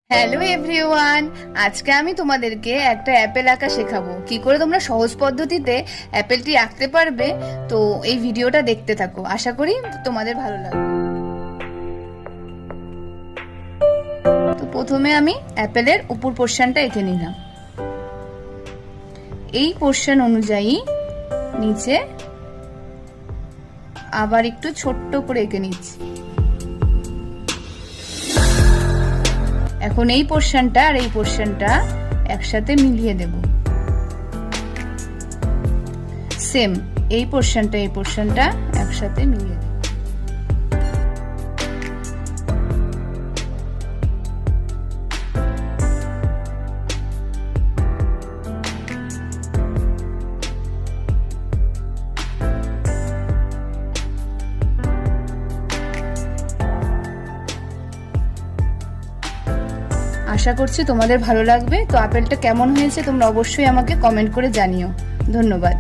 Hello everyone, আজকে আমি তোমাদেরকে একটা অ্যাপেল আঁকা শেখাবো। কি করে তোমরা সহজ পদ্ধতিতে অ্যাপেলটি আঁকতে পারবে। তো এই ভিডিওটা দেখতে থাকো, আশা করি তোমাদের ভালো লাগবে। তো প্রথমে আমি অ্যাপেলের উপর পোর্শনটা এঁকে নিলাম। এই পোর্শন অনুযায়ী নিচে আবার একটু ছোট্ট করে এঁকে নিচ্ছি। এখন এই পোর্শনটা আর এই পোর্শনটা একসাথে মিলিয়ে দেব। সেম এই পোর্শনটা একসাথে মিলিয়ে দেব। আশা করছি তোমাদের ভালো লাগবে। তো আপেলটা কেমন হয়েছে তোমরা অবশ্যই আমাকে কমেন্ট করে জানিও। ধন্যবাদ।